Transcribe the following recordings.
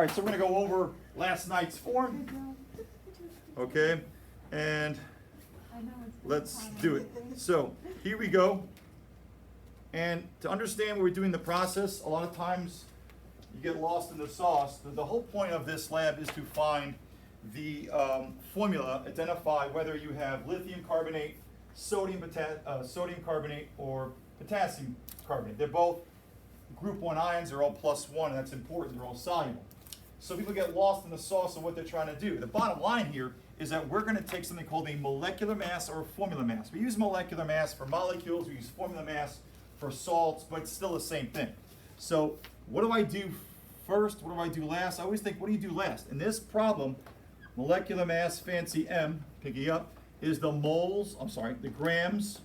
All right, so we're going to go over last night's form. Okay, and let's do it. So here we go. And to understand what we're doing the process, a lot of times you get lost in the sauce. The whole point of this lab is to find the formula, identify whether you have lithium carbonate, sodium carbonate, or potassium carbonate. They're both group 1 ions, they're all +1, and that's important, they're all soluble. So people get lost in the sauce of what they're trying to do. The bottom line here is that we're going to take something called a molecular mass or a formula mass. We use molecular mass for molecules, we use formula mass for salts, but it's still the same thing. So what do I do first? What do I do last? I always think, what do you do last? In this problem, molecular mass, fancy M, picking up, is the grams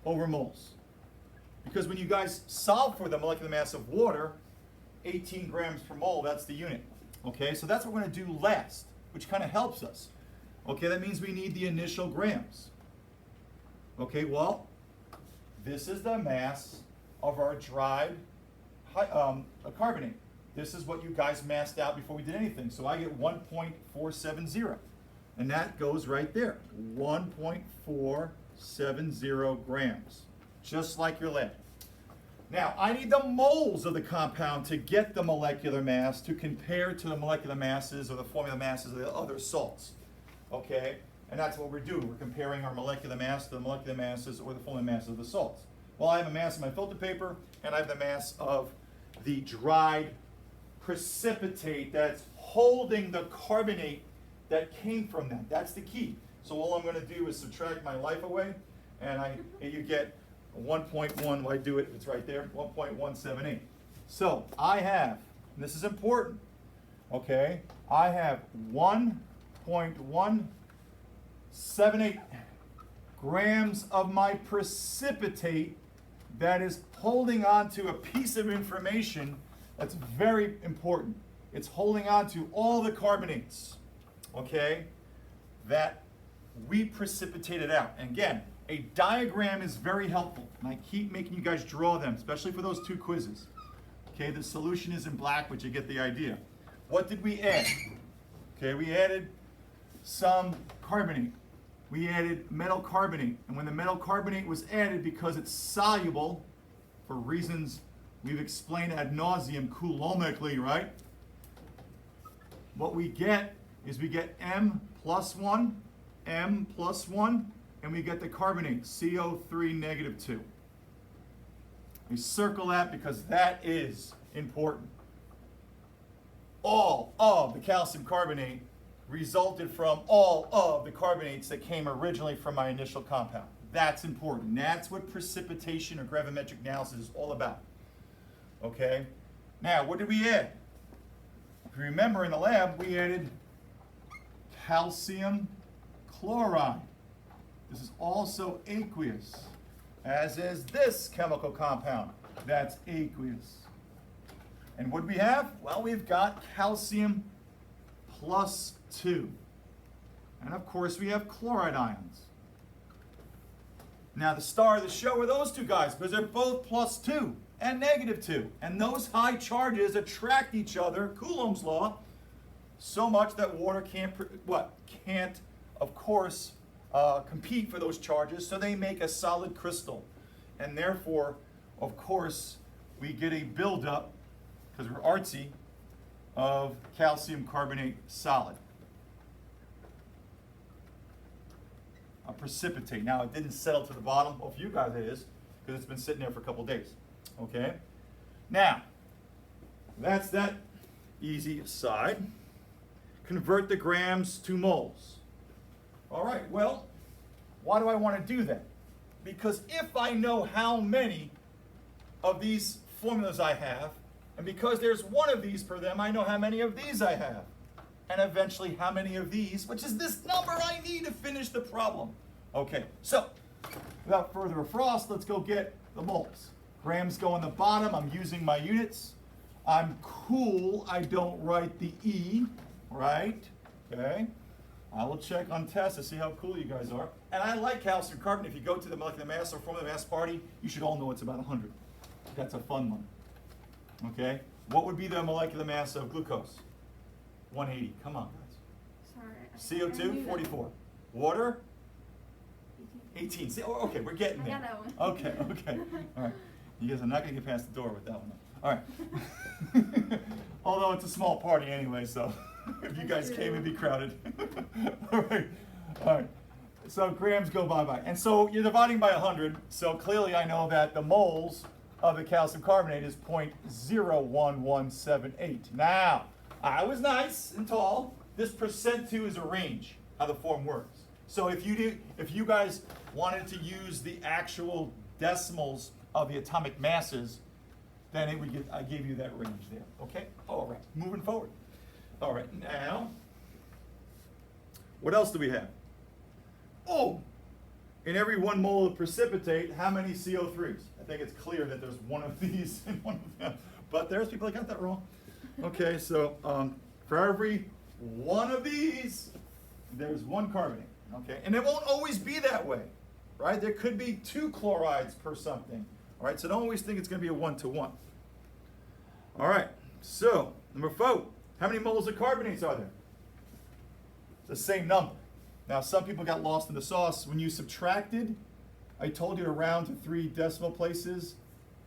over moles. Because when you guys solve for the molecular mass of water, 18 grams per mole, that's the unit. Okay, so that's what we're going to do last, which kind of helps us. Okay, that means we need the initial grams. Okay, well, this is the mass of our dried carbonate. This is what you guys massed out before we did anything. So I get 1.470. And that goes right there, 1.470 grams, just like your lead. Now, I need the moles of the compound to get the molecular mass to compare to the molecular masses or the formula masses of the other salts. Okay? And that's what we're doing. We're comparing our molecular mass to the molecular masses or the formula masses of the salts. Well, I have a mass of my filter paper, and I have the mass of the dried precipitate that's holding the carbonate that came from that. That's the key. So all I'm going to do is subtract my life away, and you get 1.1, I do it, it's right there, 1.178. So I have, and this is important, okay, I have 1.178 grams of my precipitate that is holding on to a piece of information that's very important. It's holding on to all the carbonates, okay, that we precipitated out. And again, a diagram is very helpful, and I keep making you guys draw them, especially for those 2 quizzes. Okay, the solution is in black, but you get the idea. What did we add? Okay, we added some carbonate. We added metal carbonate, and when the metal carbonate was added, because it's soluble, for reasons we've explained ad nauseum coulombically, right? What we get is we get M plus 1, and we get the carbonate, CO3 negative 2. We circle that because that is important. All of the calcium carbonate resulted from all of the carbonates that came originally from my initial compound. That's important. And that's what precipitation or gravimetric analysis is all about. Okay? Now, what did we add? If you remember in the lab, we added calcium chloride. This is also aqueous, as is this chemical compound. That's aqueous. And what do we have? Well, we've got calcium plus 2. And of course, we have chloride ions. Now, the star of the show are those 2 guys, because they're both plus 2 and negative 2. And those high charges attract each other, Coulomb's law, so much that water can't, of course, compete for those charges, so they make a solid crystal. And therefore, of course, we get a buildup, because we're artsy, of calcium carbonate solid. A precipitate. Now, it didn't settle to the bottom. Well, for you guys it is, because it's been sitting there for a couple days. Okay? Now, that's that easy aside. Convert the grams to moles. All right, well, why do I want to do that? Because if I know how many of these formulas I have, and because there's one of these per them, I know how many of these I have. And eventually how many of these, which is this number I need to finish the problem. Okay, so without further frost, let's go get the moles. Grams go on the bottom. I'm using my units. I'm cool. I don't write the E, right? Okay. I will check on tests to see how cool you guys are. And I like calcium carbonate. If you go to the molecular mass or formula mass party, you should all know it's about 100. That's a fun one. Okay? What would be the molecular mass of glucose? 180. Come on, guys. Sorry. CO2, 44. Water? 18. See, oh, okay, we're getting there. I got that one. Okay, okay. All right. You guys are not going to get past the door with that one. All right. Although it's a small party anyway, so if you guys came, it'd be crowded. All right. All right. So grams go bye-bye. And so you're dividing by 100, so clearly I know that the moles of the calcium carbonate is 0.01178. Now, I was nice and tall. This %2 is a range, how the form works. So if you guys wanted to use the actual decimals of the atomic masses, then it would I gave you that range there. Okay? All right. Moving forward. All right. Now, what else do we have? Oh, in every 1 mole of precipitate, how many CO3s? I think it's clear that there's one of these and one of them. But there's people that got that wrong. Okay, so for every one of these, there's 1 carbonate. Okay, and it won't always be that way, right? There could be 2 chlorides per something. All right, so don't always think it's going to be a 1-to-1. All right, so number 4, how many moles of carbonates are there? It's the same number. Now, some people got lost in the sauce. When you subtracted, I told you to round to 3 decimal places,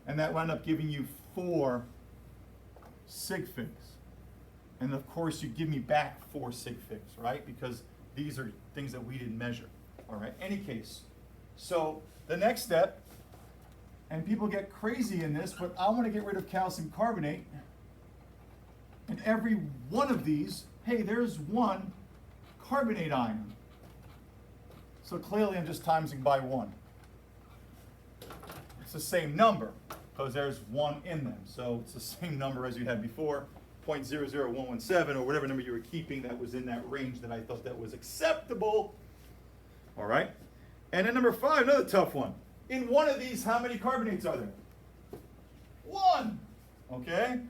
and that wound up giving you 4 sig figs. And of course, you give me back 4 sig figs, right? Because these are things that we didn't measure. All right, any case. So the next step, and people get crazy in this, but I want to get rid of calcium carbonate. And every one of these, hey, there's 1 carbonate ion. So clearly I'm just timesing by 1. It's the same number because there's 1 in them. So it's the same number as you had before, 0.00117 or whatever number you were keeping that was in that range that I thought that was acceptable. All right. And then number 5, another tough one. In one of these, how many carbonates are there? 1. Okay.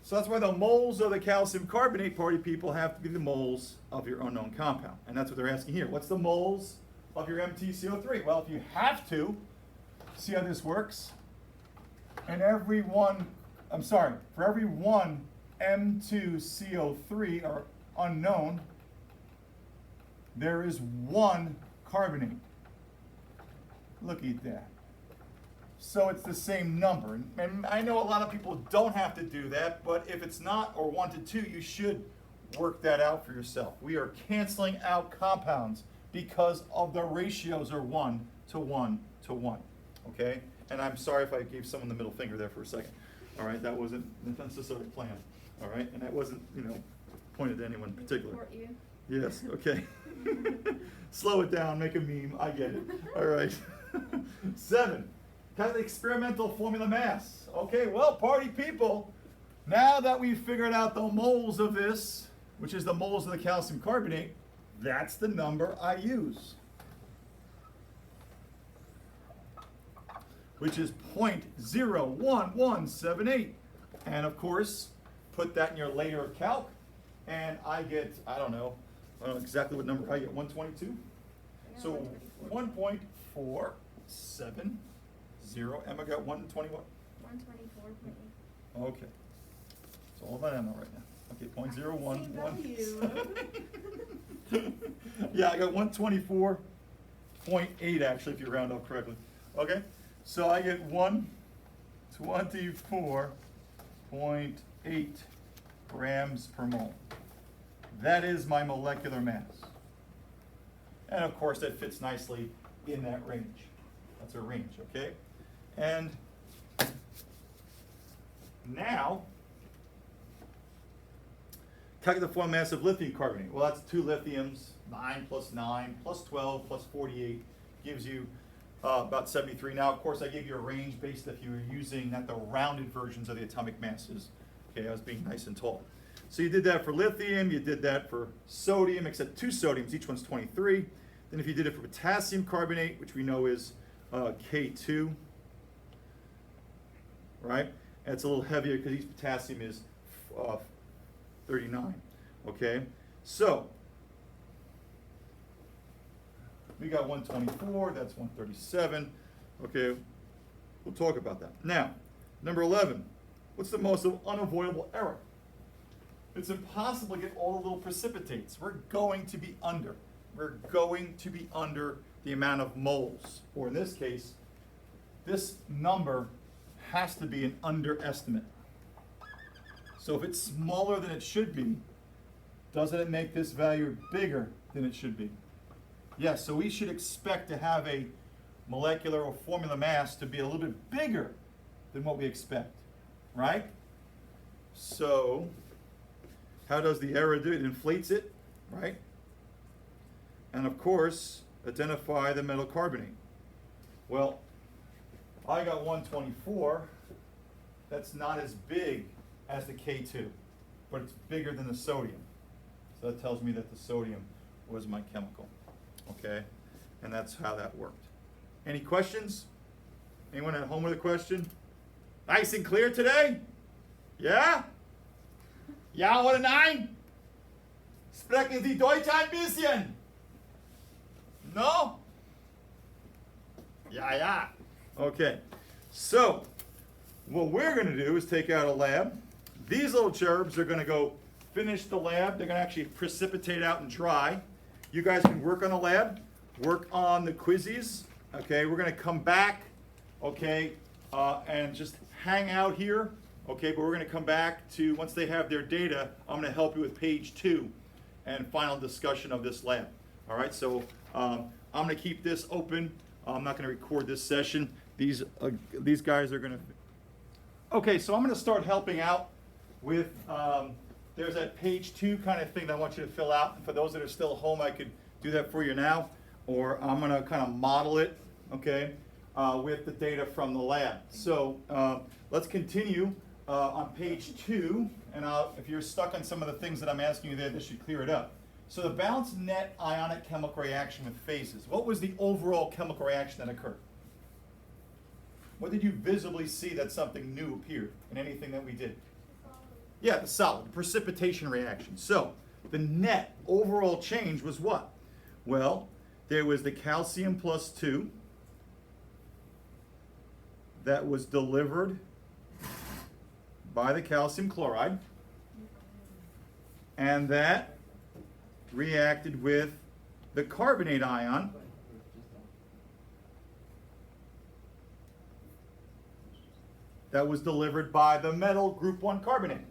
So that's why the moles of the calcium carbonate, party people, have to be the moles of your unknown compound. And that's what they're asking here. What's the moles of your MtCO3? Well, if you have to, see how this works? And for every 1 M2CO3, or unknown, there is 1 carbonate. Look at that. So it's the same number. And I know a lot of people don't have to do that, but if it's not or wanted to, you should work that out for yourself. We are canceling out compounds because of the ratios are 1 to 1 to 1. Okay? And I'm sorry if I gave someone the middle finger there for a second. All right? That wasn't necessarily planned. All right? And that wasn't, pointed to anyone in particular. Support you. Yes, okay. Slow it down, make a meme. I get it. All right. 7. Kind of the experimental formula mass. Okay, well, party people, now that we've figured out the moles of this, which is the moles of the calcium carbonate, that's the number I use, which is 0.01178. And of course, put that in your later calc, and I get, I don't know exactly what number I get, 122? So 1.470. Emma got 121? 124.8. Okay. It's all about Emma right now. Okay, 0.011. Yeah, I got 124.8 actually, if you round up correctly. Okay, so I get 124.8 grams per mole. That is my molecular mass. And of course, that fits nicely in that range. That's a range, okay? And now, calculate the form mass of lithium carbonate. Well, that's 2 lithiums, 9 plus 9 plus 12 plus 48 gives you about 73. Now, of course, I gave you a range based if you were using not the rounded versions of the atomic masses. Okay, I was being nice and tall. So you did that for lithium, you did that for sodium, except 2 sodiums, each one's 23. Then if you did it for potassium carbonate, which we know is K2, right? And it's a little heavier because each potassium is 39, okay? So, we got 124, that's 137, okay? We'll talk about that. Now, number 11, What's the most unavoidable error? It's impossible to get all the little precipitates. We're going to be under. We're going to be under the amount of moles. Or in this case, this number has to be an underestimate. So if it's smaller than it should be, doesn't it make this value bigger than it should be? Yes, so we should expect to have a molecular or formula mass to be a little bit bigger than what we expect, right? So how does the error do it? It inflates it, right? And of course, identify the metal carbonate. Well, I got 124. That's not as big as the K2, but it's bigger than the sodium. So that tells me that the sodium was my chemical, okay? And that's how that worked. Any questions? Anyone at home with a question? Nice and clear today? Yeah? Ja oder nein? Sprechen Sie Deutsch ein bisschen? No? Yeah. Okay. So, what we're going to do is take out a lab. These little cherubs are going to go finish the lab. They're going to actually precipitate out and dry. You guys can work on the lab, work on the quizzes. Okay, we're going to come back, okay, and just hang out here. Okay, but we're going to come back to, once they have their data, I'm going to help you with page 2 and final discussion of this lab. All right, so I'm going to keep this open. I'm not going to record this session. These guys are going to... Okay, so I'm going to start helping out with, there's that page 2 kind of thing that I want you to fill out. And for those that are still home, I could do that for you now. Or I'm going to kind of model it, okay, with the data from the lab. So let's continue on page 2. And if you're stuck on some of the things that I'm asking you there, this should clear it up. So the balanced net ionic chemical reaction with phases. What was the overall chemical reaction that occurred? What did you visibly see that something new appeared in anything that we did? Yeah, the solid, the precipitation reaction. So the net overall change was what? Well, there was the calcium plus 2 that was delivered by the calcium chloride, and that reacted with the carbonate ion that was delivered by the metal group 1 carbonate.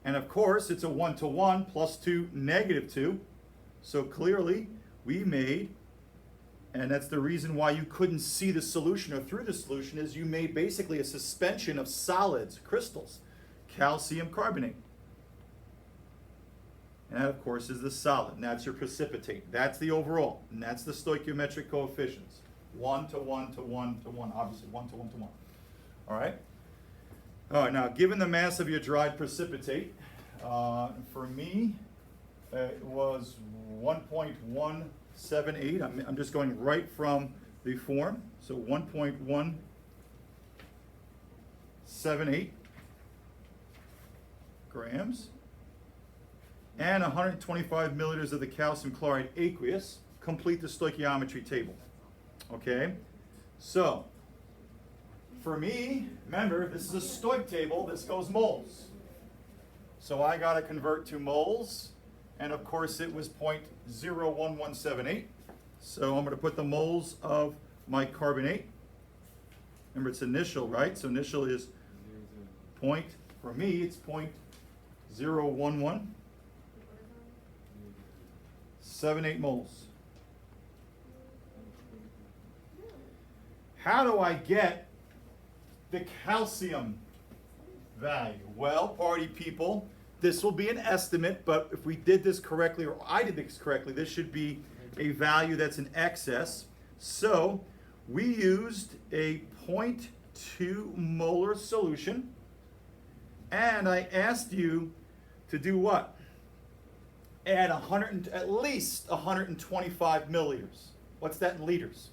And of course, it's a 1-to-1, plus 2, negative 2. So clearly, we made, and that's the reason why you couldn't see the solution or through the solution, is you made basically a suspension of solids, crystals, calcium carbonate. And that, of course, is the solid, and that's your precipitate. That's the overall, and that's the stoichiometric coefficients. 1 to 1 to 1 to 1, obviously 1 to 1 to 1. All right? All right, now, given the mass of your dried precipitate, for me, it was 1.178. I'm just going right from the form. So 1.178 grams. And 125 milliliters of the calcium chloride aqueous. Complete the stoichiometry table. Okay? So, for me, remember, this is a stoich table. This goes moles. So I got to convert to moles. And of course, it was 0.01178. So I'm going to put the moles of my carbonate. Remember, it's initial, right? So initial is point, for me, it's 0.01178 moles. How do I get the calcium value? Well, party people, this will be an estimate, but if we did this correctly, or I did this correctly, this should be a value that's in excess. So we used a 0.2 molar solution, and I asked you to do what? Add at least 125 milliliters. What's that in liters?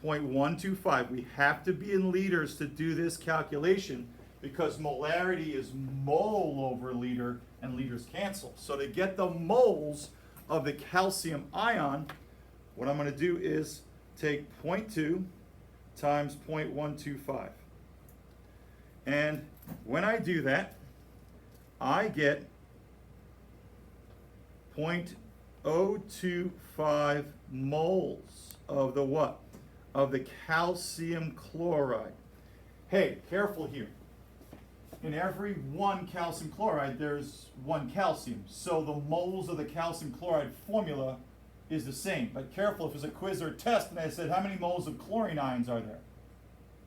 0.125. We have to be in liters to do this calculation because molarity is mole over liter and liters cancel. So to get the moles of the calcium ion, what I'm going to do is take 0.2 times 0.125. And when I do that, I get 0.025 moles of the what? Of the calcium chloride. Hey, careful here. In every one calcium chloride, there's one calcium. So the moles of the calcium chloride formula is the same. But careful, if there's a quiz or a test and I said, how many moles of chlorine ions are there?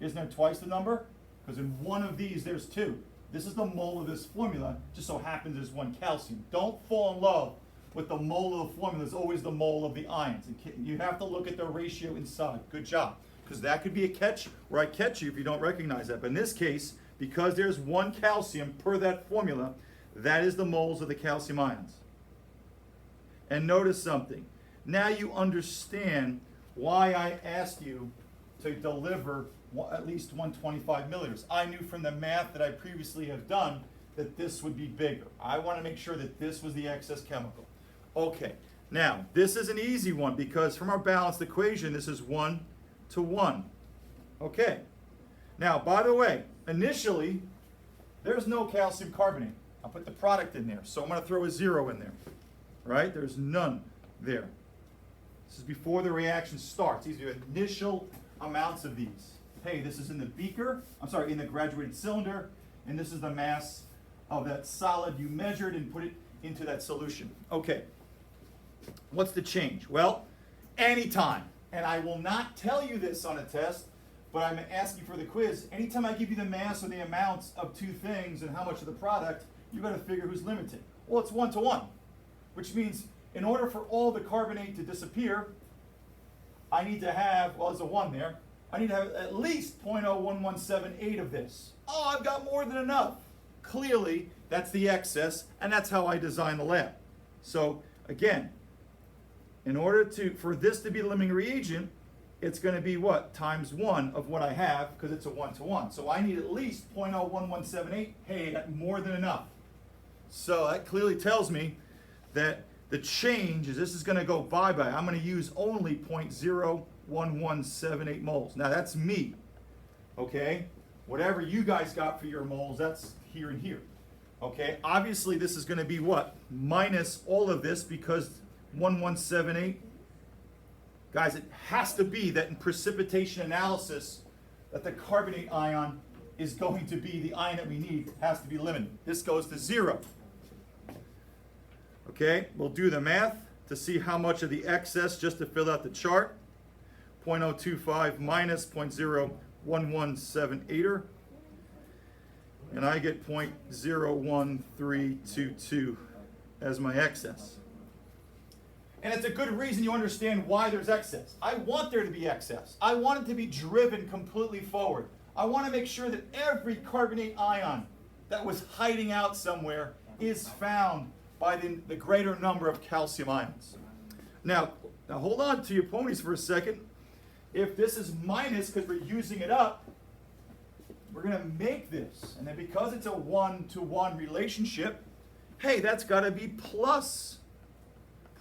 Isn't there twice the number? Because in one of these, there's two. This is the mole of this formula. Just so happens there's one calcium. Don't fall in love with the mole of the formula. It's always the mole of the ions. You have to look at the ratio inside. Good job. Because that could be a catch where I catch you if you don't recognize that. But in this case, because there's one calcium per that formula, that is the moles of the calcium ions. And notice something. Now you understand why I asked you to deliver at least 125 milliliters. I knew from the math that I previously have done that this would be bigger. I want to make sure that this was the excess chemical. Okay, now this is an easy one because from our balanced equation, this is 1 to 1. Okay, now by the way, initially, there's no calcium carbonate. I'll put the product in there, so I'm going to throw a 0 in there, right? There's none there. This is before the reaction starts. These are initial amounts of these. Hey, this is in the beaker, in the graduated cylinder, and this is the mass of that solid you measured and put it into that solution. Okay, what's the change? Well, anytime, and I will not tell you this on a test, but I'm asking for the quiz. Anytime I give you the mass or the amounts of two things and how much of the product, you've got to figure who's limited. Well, it's 1 to 1, which means in order for all the carbonate to disappear, I need to have, well, there's a 1 there, I need to have at least 0.01178 of this. Oh, I've got more than enough. Clearly, that's the excess, and that's how I design the lab. So, again, in order for this to be the limiting reagent, it's going to be what? Times 1 of what I have, because it's a 1 to 1. So I need at least 0.01178. Hey, I got more than enough. So that clearly tells me that the change is this is going to go bye-bye. I'm going to use only 0.01178 moles. Now that's me, okay? Whatever you guys got for your moles, that's here and here. Okay, obviously this is going to be what? Minus all of this because 1178. Guys, it has to be that in precipitation analysis that the carbonate ion is going to be the ion that we need, has to be limited. This goes to 0. Okay, we'll do the math to see how much of the excess just to fill out the chart. 0.025 minus 0.01178, and I get 0.01322 as my excess. And it's a good reason you understand why there's excess. I want there to be excess. I want it to be driven completely forward. I want to make sure that every carbonate ion that was hiding out somewhere is found by the greater number of calcium ions. Now hold on to your ponies for a second. If this is minus because we're using it up, we're going to make this. And then because it's a 1-to-1 relationship, hey, that's got to be plus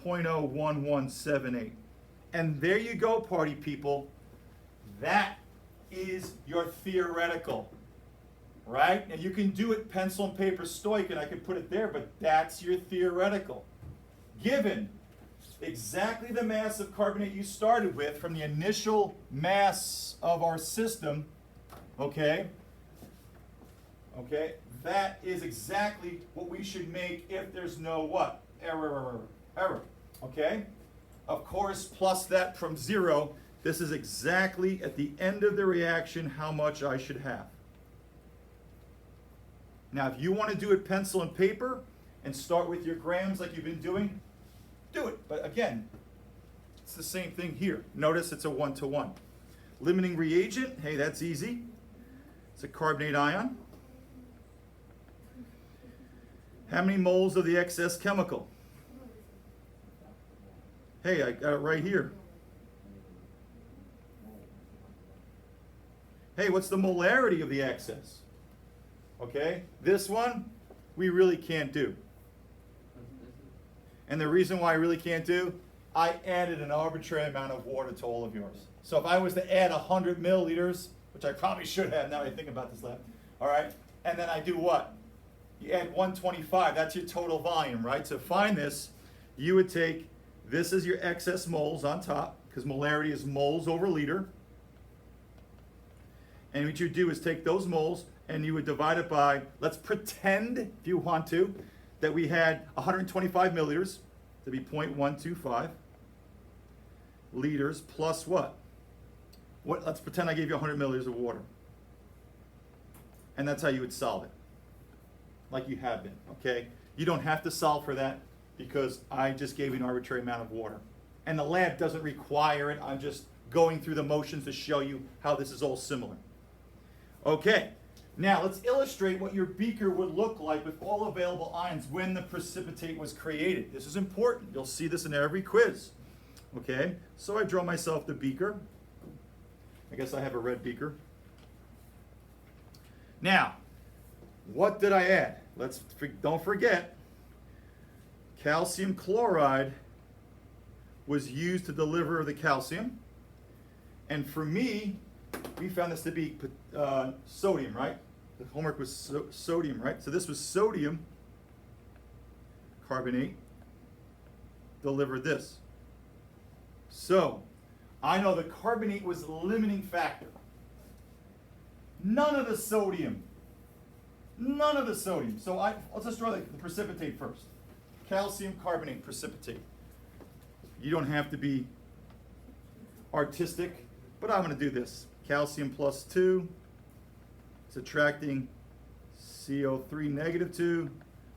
0.01178. And there you go, party people. That is your theoretical. Right? Now you can do it pencil and paper stoic, and I can put it there, but that's your theoretical. Given exactly the mass of carbonate you started with from the initial mass of our system, okay, that is exactly what we should make if there's no what? Error. Okay? Of course, plus that from 0, this is exactly at the end of the reaction how much I should have. Now, if you want to do it pencil and paper and start with your grams like you've been doing, do it. But again, it's the same thing here. Notice it's a 1-to-1. Limiting reagent, hey, that's easy. It's a carbonate ion. How many moles of the excess chemical? Hey, I got it right here. Hey, what's the molarity of the excess? Okay, this one, we really can't do. And the reason why I really can't do, I added an arbitrary amount of water to all of yours. So if I was to add 100 milliliters, which I probably should have now that I think about this lab, All right, and then I do what? You add 125, that's your total volume, right? To find this, you would take, this is your excess moles on top, because molarity is moles over liter. And what you do is take those moles and you would divide it by, let's pretend, if you want to, that we had 125 milliliters, to be 0.125 liters plus what? Let's pretend I gave you 100 milliliters of water. And that's how you would solve it, like you have been, okay? You don't have to solve for that because I just gave you an arbitrary amount of water. And the lab doesn't require it. I'm just going through the motions to show you how this is all similar. Okay, now let's illustrate what your beaker would look like with all available ions when the precipitate was created. This is important. You'll see this in every quiz. Okay, so I draw myself the beaker. I guess I have a red beaker. Now, what did I add? Don't forget, calcium chloride was used to deliver the calcium. And for me, we found this to be sodium, right? The homework was sodium, right? So this was sodium carbonate delivered this. So I know the carbonate was the limiting factor. None of the sodium. None of the sodium. So let's just draw the precipitate first. Calcium carbonate precipitate. You don't have to be artistic, but I'm going to do this. Calcium plus 2, subtracting CO3 negative 2,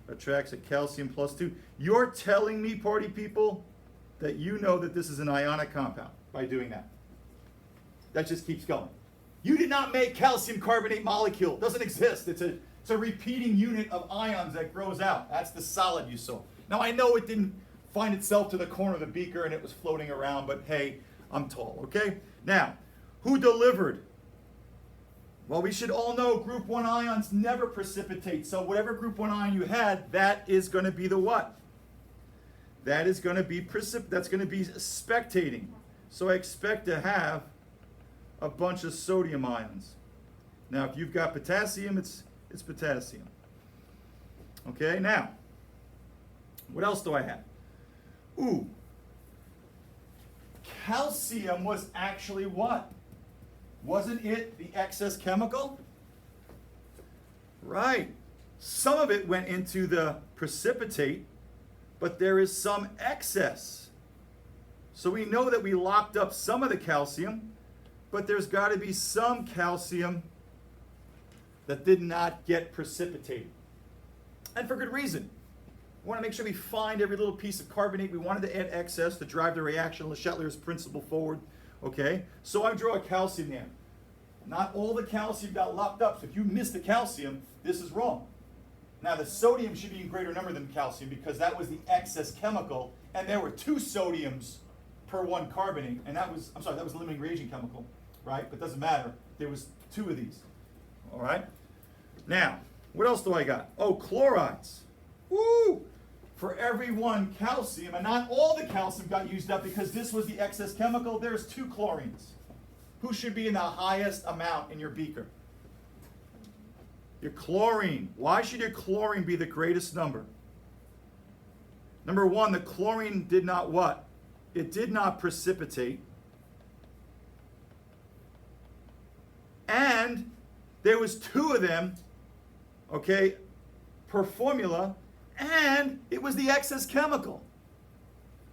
attracts a calcium plus 2. You're telling me, party people, that you know that this is an ionic compound by doing that. That just keeps going. You did not make calcium carbonate molecule. It doesn't exist. It's a repeating unit of ions that grows out. That's the solid you saw. Now I know it didn't find itself to the corner of the beaker and it was floating around, but hey, I'm tall, okay? Now, who delivered? Well, we should all know group 1 ions never precipitate. So whatever group 1 ion you had, that is going to be the what? That is going to be that's going to be spectating. So I expect to have a bunch of sodium ions. Now, if you've got potassium, it's potassium. Okay, now, what else do I have? Ooh, calcium was actually what? Wasn't it the excess chemical? Right. Some of it went into the precipitate, but there is some excess. So we know that we locked up some of the calcium, but there's got to be some calcium that did not get precipitated. And for good reason. We want to make sure we find every little piece of carbonate. We wanted to add excess to drive the reaction, Le Chatelier's principle forward. Okay, so I draw a calcium there. Not all the calcium got locked up, so if you miss the calcium, this is wrong. Now the sodium should be in greater number than calcium because that was the excess chemical, and there were 2 sodiums per 1 carbonate, and that was, that was the limiting reagent chemical, right? But it doesn't matter, there was 2 of these, all right? Now, what else do I got? Oh, chlorides. Woo! For every 1 calcium, and not all the calcium got used up because this was the excess chemical, there's 2 chlorines. Who should be in the highest amount in your beaker? Your chlorine. Why should your chlorine be the greatest number? Number 1, the chlorine did not what? It did not precipitate. And there was 2 of them, okay, per formula, and it was the excess chemical.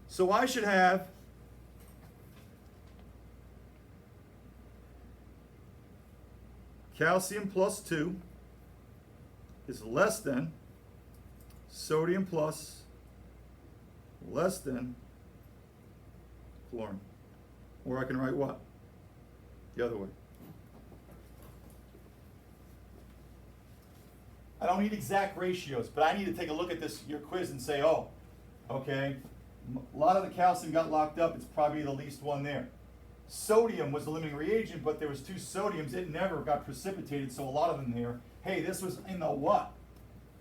So I should have calcium plus 2 is less than sodium plus less than chlorine. Or I can write what? The other way. I don't need exact ratios, but I need to take a look at this, your quiz, and say, oh, okay, a lot of the calcium got locked up. It's probably the least one there. Sodium was the limiting reagent, but there was 2 sodiums. It never got precipitated, so a lot of them there. Hey, this was in the what?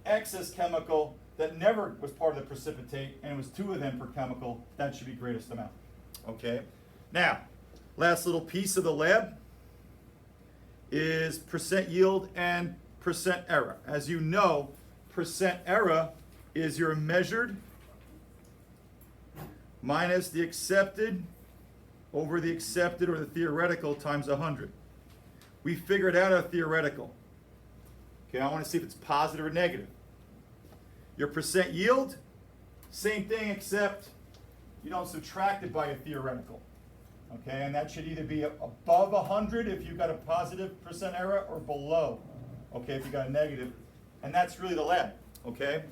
Excess chemical that never was part of the precipitate, and it was 2 of them per chemical. That should be greatest amount. Okay. Now, last little piece of the lab is percent yield and percent error. As you know, percent error is your measured minus the accepted over the accepted or the theoretical times 100. We figured out our theoretical. Okay, I want to see if it's positive or negative. Your percent yield, same thing except you don't subtract it by your theoretical. Okay, and that should either be above 100 if you've got a positive percent error or below, okay, if you got a negative. And that's really the lab, okay?